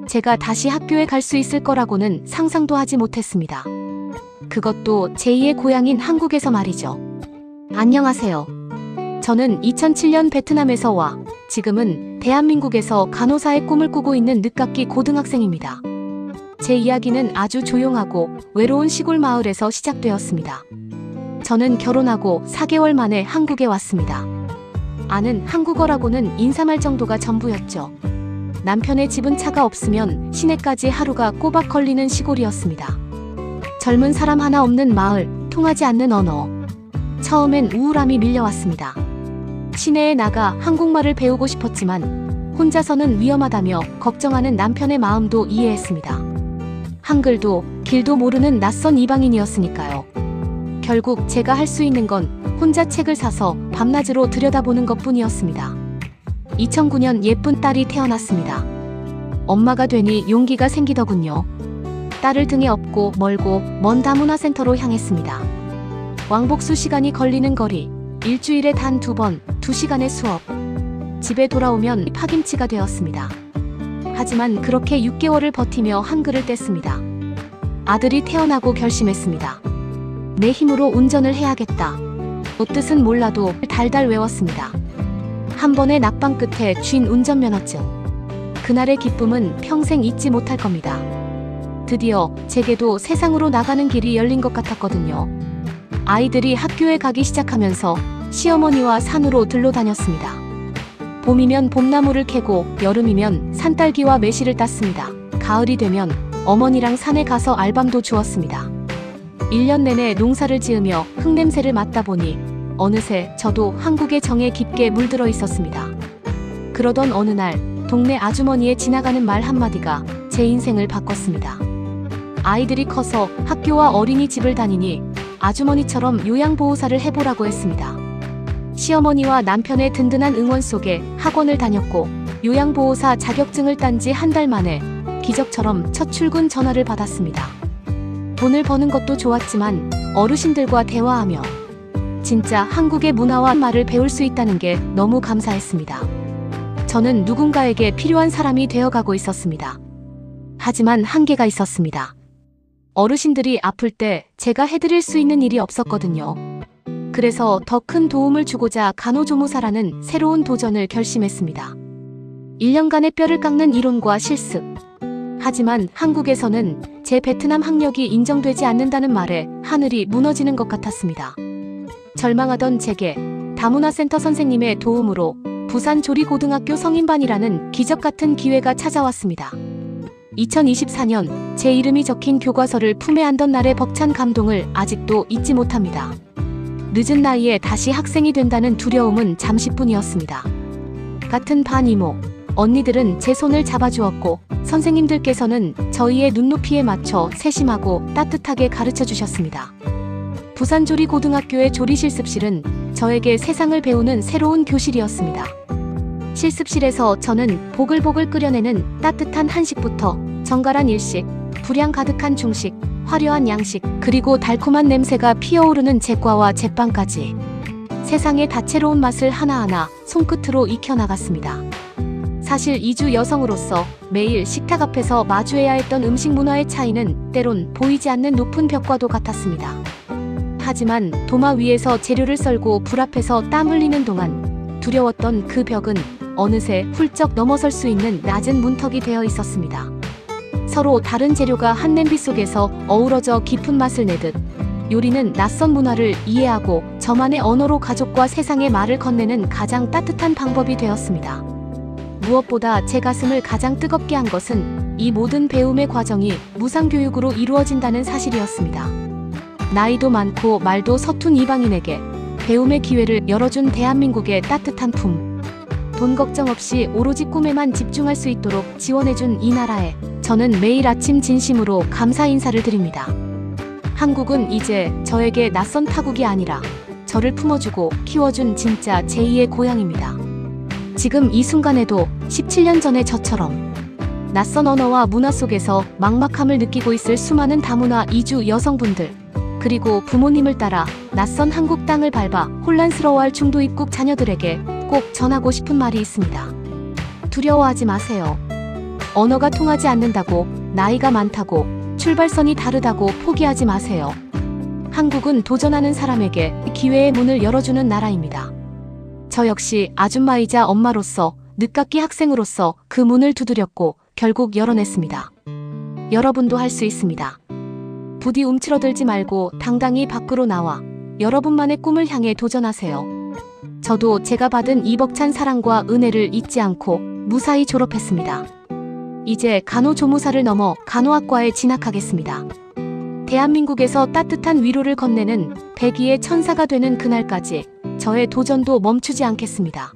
제가 다시 학교에 갈 수 있을 거라고는 상상도 하지 못했습니다. 그것도 제2의 고향인 한국에서 말이죠. 안녕하세요. 저는 2007년 베트남에서 와 지금은 대한민국에서 간호사의 꿈을 꾸고 있는 늦깎이 고등학생입니다. 제 이야기는 아주 조용하고 외로운 시골 마을에서 시작되었습니다. 저는 결혼하고 4개월 만에 한국에 왔습니다. 아는 한국어라고는 인사말 정도가 전부였죠. 남편의 집은 차가 없으면 시내까지 하루가 꼬박 걸리는 시골이었습니다. 젊은 사람 하나 없는 마을, 통하지 않는 언어. 처음엔 우울함이 밀려왔습니다. 시내에 나가 한국말을 배우고 싶었지만 혼자서는 위험하다며 걱정하는 남편의 마음도 이해했습니다. 한글도 길도 모르는 낯선 이방인이었으니까요. 결국 제가 할 수 있는 건 혼자 책을 사서 밤낮으로 들여다보는 것뿐이었습니다. 2009년 예쁜 딸이 태어났습니다. 엄마가 되니 용기가 생기더군요. 딸을 등에 업고 멀고 먼 다문화 센터로 향했습니다. 왕복수 시간이 걸리는 거리, 일주일에 단 2번, 2시간의 수업. 집에 돌아오면 파김치가 되었습니다. 하지만 그렇게 6개월을 버티며 한글을 뗐습니다. 아들이 태어나고 결심했습니다. 내 힘으로 운전을 해야겠다. 뜻은 몰라도 달달 외웠습니다. 한 번의 낙방 끝에 쥔 운전면허증. 그날의 기쁨은 평생 잊지 못할 겁니다. 드디어 제게도 세상으로 나가는 길이 열린 것 같았거든요. 아이들이 학교에 가기 시작하면서 시어머니와 산으로 들러 다녔습니다. 봄이면 봄나무를 캐고 여름이면 산딸기와 매실을 땄습니다. 가을이 되면 어머니랑 산에 가서 알밤도 주었습니다. 1년 내내 농사를 지으며 흙냄새를 맡다 보니 어느새 저도 한국의 정에 깊게 물들어 있었습니다. 그러던 어느 날 동네 아주머니의 지나가는 말 한마디가 제 인생을 바꿨습니다. 아이들이 커서 학교와 어린이집을 다니니 아주머니처럼 요양보호사를 해보라고 했습니다. 시어머니와 남편의 든든한 응원 속에 학원을 다녔고 요양보호사 자격증을 딴 지 한 달 만에 기적처럼 첫 출근 전화를 받았습니다. 돈을 버는 것도 좋았지만 어르신들과 대화하며 진짜 한국의 문화와 말을 배울 수 있다는 게 너무 감사했습니다. 저는 누군가에게 필요한 사람이 되어가고 있었습니다. 하지만 한계가 있었습니다. 어르신들이 아플 때 제가 해드릴 수 있는 일이 없었거든요. 그래서 더 큰 도움을 주고자 간호조무사라는 새로운 도전을 결심했습니다. 1년간의 뼈를 깎는 이론과 실습. 하지만 한국에서는 제 베트남 학력이 인정되지 않는다는 말에 하늘이 무너지는 것 같았습니다. 절망하던 제게 다문화센터 선생님의 도움으로 부산조리고등학교 성인반이라는 기적같은 기회가 찾아왔습니다. 2024년 제 이름이 적힌 교과서를 품에 안던 날의 벅찬 감동을 아직도 잊지 못합니다. 늦은 나이에 다시 학생이 된다는 두려움은 잠시뿐이었습니다. 같은 반 이모, 언니들은 제 손을 잡아주었고 선생님들께서는 저희의 눈높이에 맞춰 세심하고 따뜻하게 가르쳐 주셨습니다. 부산조리고등학교의 조리실습실은 저에게 세상을 배우는 새로운 교실이었습니다. 실습실에서 저는 보글보글 끓여내는 따뜻한 한식부터 정갈한 일식, 불향 가득한 중식, 화려한 양식, 그리고 달콤한 냄새가 피어오르는 제과와 제빵까지 세상의 다채로운 맛을 하나하나 손끝으로 익혀나갔습니다. 사실 이주 여성으로서 매일 식탁 앞에서 마주해야 했던 음식 문화의 차이는 때론 보이지 않는 높은 벽과도 같았습니다. 하지만 도마 위에서 재료를 썰고 불 앞에서 땀 흘리는 동안 두려웠던 그 벽은 어느새 훌쩍 넘어설 수 있는 낮은 문턱이 되어 있었습니다. 서로 다른 재료가 한 냄비 속에서 어우러져 깊은 맛을 내듯 요리는 낯선 문화를 이해하고 저만의 언어로 가족과 세상의 말을 건네는 가장 따뜻한 방법이 되었습니다. 무엇보다 제 가슴을 가장 뜨겁게 한 것은 이 모든 배움의 과정이 무상교육으로 이루어진다는 사실이었습니다. 나이도 많고 말도 서툰 이방인에게 배움의 기회를 열어준 대한민국의 따뜻한 품. 돈 걱정 없이 오로지 꿈에만 집중할 수 있도록 지원해준 이 나라에 저는 매일 아침 진심으로 감사 인사를 드립니다. 한국은 이제 저에게 낯선 타국이 아니라 저를 품어주고 키워준 진짜 제2의 고향입니다. 지금 이 순간에도 17년 전의 저처럼 낯선 언어와 문화 속에서 막막함을 느끼고 있을 수많은 다문화 이주 여성분들, 그리고 부모님을 따라 낯선 한국 땅을 밟아 혼란스러워할 중도 입국 자녀들에게 꼭 전하고 싶은 말이 있습니다. 두려워하지 마세요. 언어가 통하지 않는다고, 나이가 많다고, 출발선이 다르다고 포기하지 마세요. 한국은 도전하는 사람에게 기회의 문을 열어주는 나라입니다. 저 역시 아줌마이자 엄마로서, 늦깎이 학생으로서 그 문을 두드렸고 결국 열어냈습니다. 여러분도 할 수 있습니다. 부디 움츠러들지 말고 당당히 밖으로 나와 여러분만의 꿈을 향해 도전하세요. 저도 제가 받은 이 벅찬 사랑과 은혜를 잊지 않고 무사히 졸업했습니다. 이제 간호조무사를 넘어 간호학과에 진학하겠습니다. 대한민국에서 따뜻한 위로를 건네는 102의 천사가 되는 그날까지 저의 도전도 멈추지 않겠습니다.